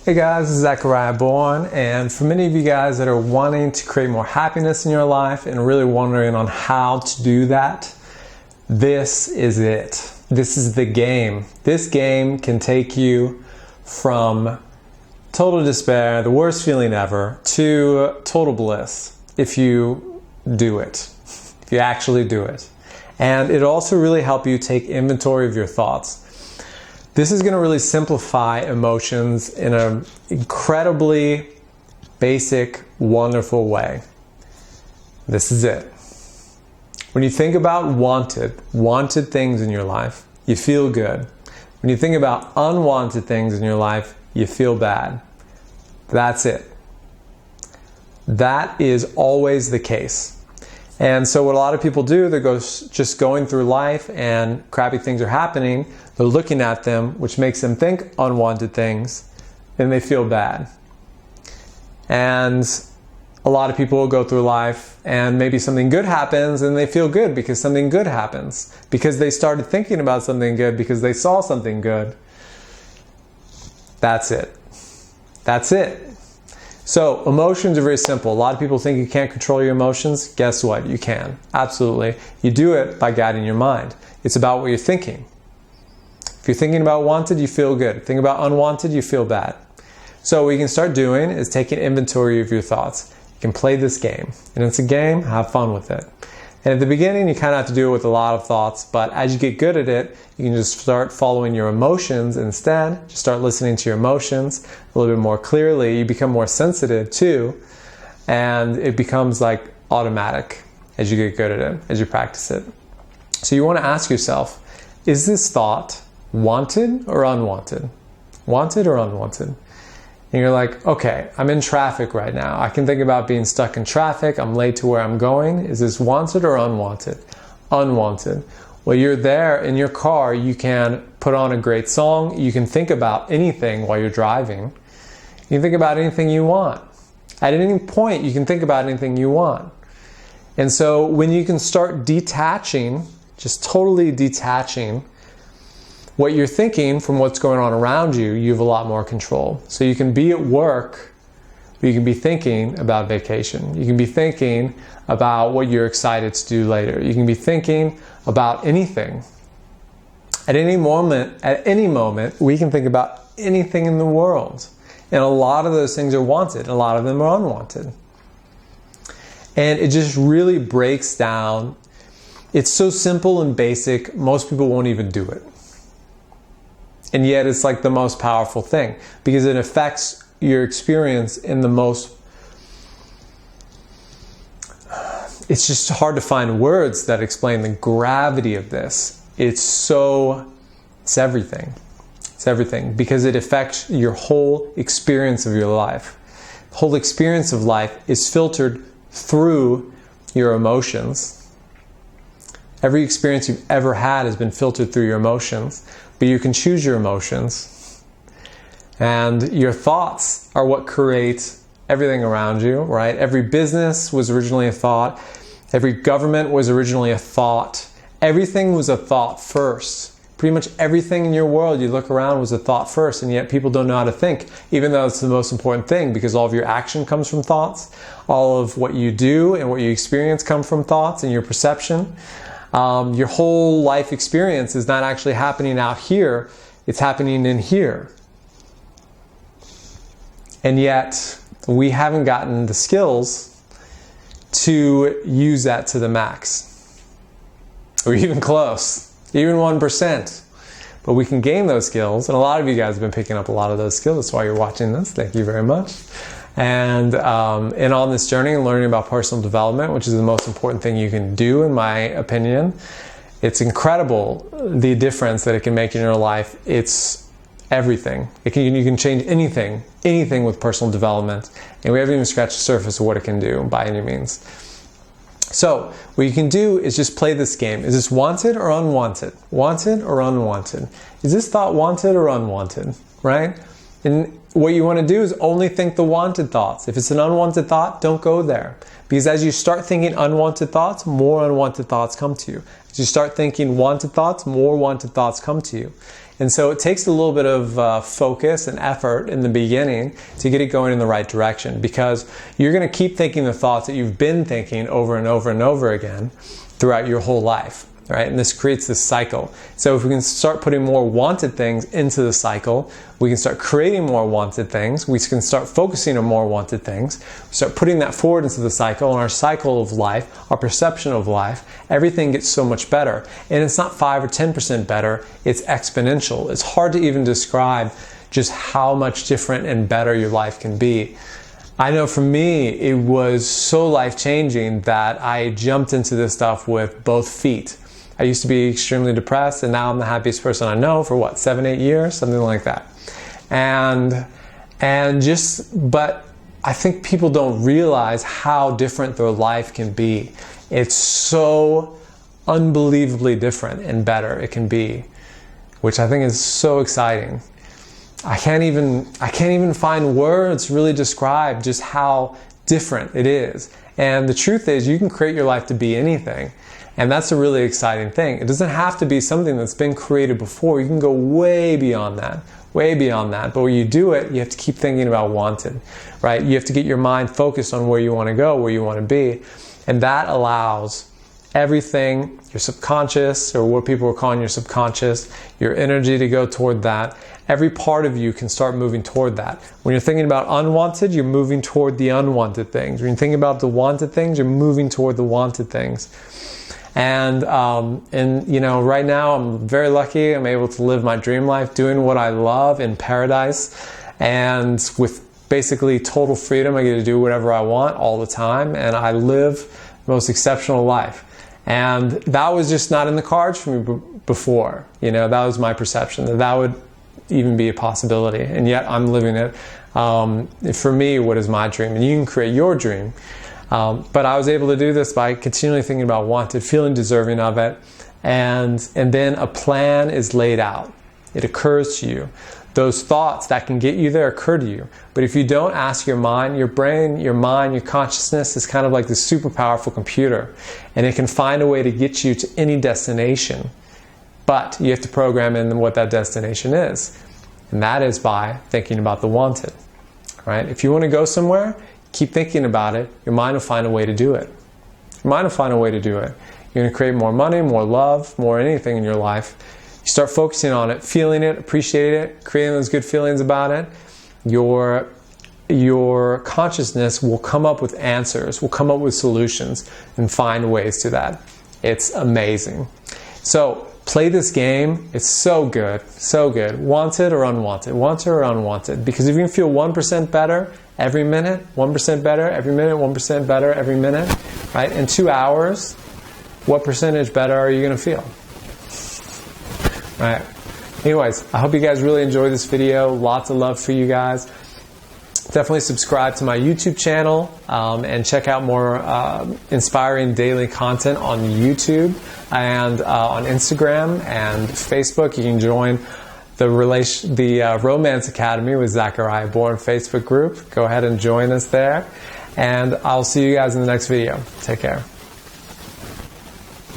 Hey guys, this is Zachariah Bourne, and for many of you guys that are wanting to create more happiness in your life and really wondering on how to do that, this is it. This is the game. This game can take you from total despair, the worst feeling ever, to total bliss if you do it, if you actually do it. And it'll also really help you take inventory of your thoughts. This is going to really simplify emotions in an incredibly basic, wonderful way. This is it. When you think about wanted things in your life, you feel good. When you think about unwanted things in your life, you feel bad. That's it. That is always the case. And so what a lot of people do, they're just going through life and crappy things are happening. They're looking at them, which makes them think unwanted things, and they feel bad. And a lot of people will go through life and maybe something good happens and they feel good because something good happens. Because they started thinking about something good, because they saw something good. That's it. That's it. So emotions are very simple. A lot of people think you can't control your emotions. Guess what? You can. Absolutely. You do it by guiding your mind. It's about what you're thinking. If you're thinking about wanted, you feel good. Think about unwanted, you feel bad. So what you can start doing is taking inventory of your thoughts. You can play this game. And it's a game, have fun with it. And at the beginning, you kind of have to do it with a lot of thoughts, but as you get good at it, you can just start following your emotions instead. Just start listening to your emotions a little bit more clearly. You become more sensitive too, and it becomes like automatic as you get good at it, as you practice it. So you want to ask yourself, is this thought wanted or unwanted? Wanted or unwanted? And you're like, okay, I'm in traffic right now. I can think about being stuck in traffic. I'm late to where I'm going. Is this wanted or unwanted? Unwanted. Well, you're there in your car. You can put on a great song. You can think about anything while you're driving. You can think about anything you want. At any point, you can think about anything you want. And so when you can start detaching, just totally detaching what you're thinking from what's going on around you, you have a lot more control. So you can be at work, but you can be thinking about vacation. You can be thinking about what you're excited to do later. You can be thinking about anything. At any moment, we can think about anything in the world. And a lot of those things are wanted, a lot of them are unwanted. And it just really breaks down. It's so simple and basic, most people won't even do it. And yet it's like the most powerful thing because it affects your experience in the most... It's just hard to find words that explain the gravity of this. It's everything. It's everything because it affects your whole experience of your life. The whole experience of life is filtered through your emotions. Every experience you've ever had has been filtered through your emotions. But you can choose your emotions. And your thoughts are what create everything around you, right? Every business was originally a thought. Every government was originally a thought. Everything was a thought first. Pretty much everything in your world you look around was a thought first, and yet people don't know how to think, even though it's the most important thing because all of your action comes from thoughts. All of what you do and what you experience come from thoughts and your perception. Your whole life experience is not actually happening out here, it's happening in here. And yet, we haven't gotten the skills to use that to the max. Or even close, even 1%. But we can gain those skills, and a lot of you guys have been picking up a lot of those skills. That's why you're watching this. Thank you very much. And on this journey and learning about personal development, which is the most important thing you can do, in my opinion, it's incredible the difference that it can make in your life. It's everything. You can change anything with personal development, and we haven't even scratched the surface of what it can do by any means. So what you can do is just play this game. Is this wanted or unwanted? Wanted or unwanted? Is this thought wanted or unwanted? Right? And what you want to do is only think the wanted thoughts. If it's an unwanted thought, don't go there. Because as you start thinking unwanted thoughts, more unwanted thoughts come to you. As you start thinking wanted thoughts, more wanted thoughts come to you. And so it takes a little bit of focus and effort in the beginning to get it going in the right direction, because you're going to keep thinking the thoughts that you've been thinking over and over and over again throughout your whole life. Right? And this creates this cycle. So if we can start putting more wanted things into the cycle, we can start creating more wanted things, we can start focusing on more wanted things, we start putting that forward into the cycle, and our cycle of life, our perception of life, everything gets so much better. And it's not 5 or 10% better, it's exponential. It's hard to even describe just how much different and better your life can be. I know for me, it was so life-changing that I jumped into this stuff with both feet. I used to be extremely depressed, and now I'm the happiest person I know for what, 7-8 years, something like that. But I think people don't realize how different their life can be. It's so unbelievably different and better it can be, which I think is so exciting. I can't even find words to really describe just how different it is. And the truth is, you can create your life to be anything. And that's a really exciting thing. It doesn't have to be something that's been created before. You can go way beyond that, way beyond that. But when you do it, you have to keep thinking about wanted, right? You have to get your mind focused on where you want to go, where you want to be. And that allows everything, your subconscious, or what people are calling your subconscious, your energy to go toward that. Every part of you can start moving toward that. When you're thinking about unwanted, you're moving toward the unwanted things. When you're thinking about the wanted things, you're moving toward the wanted things. And you know, right now I'm very lucky. I'm able to live my dream life, doing what I love in paradise, and with basically total freedom. I get to do whatever I want all the time, and I live the most exceptional life. And that was just not in the cards for me before. You know, that was my perception, that would even be a possibility, and yet I'm living it. For me, what is my dream? And you can create your dream. But I was able to do this by continually thinking about wanted, feeling deserving of it, and then a plan is laid out. It occurs to you. Those thoughts that can get you there occur to you. But if you don't ask your mind, your brain, your mind, your consciousness is kind of like this super powerful computer, and it can find a way to get you to any destination. But you have to program in what that destination is. And that is by thinking about the wanted. Right? If you want to go somewhere, keep thinking about it. Your mind will find a way to do it. Your mind will find a way to do it. You're going to create more money, more love, more anything in your life. You start focusing on it, feeling it, appreciating it, creating those good feelings about it. Your consciousness will come up with answers, will come up with solutions, and find ways to that. It's amazing. So play this game. It's so good, so good. Wanted or unwanted, wanted or unwanted. Because if you can feel 1% better every minute, 1% better every minute, 1% better every minute, right? In 2 hours, what percentage better are you going to feel? Right. Anyways, I hope you guys really enjoyed this video. Lots of love for you guys. Definitely subscribe to my YouTube channel and check out more inspiring daily content on YouTube and on Instagram and Facebook. You can join the Romance Academy with Zachariah Bourne Facebook group. Go ahead and join us there. And I'll see you guys in the next video. Take care.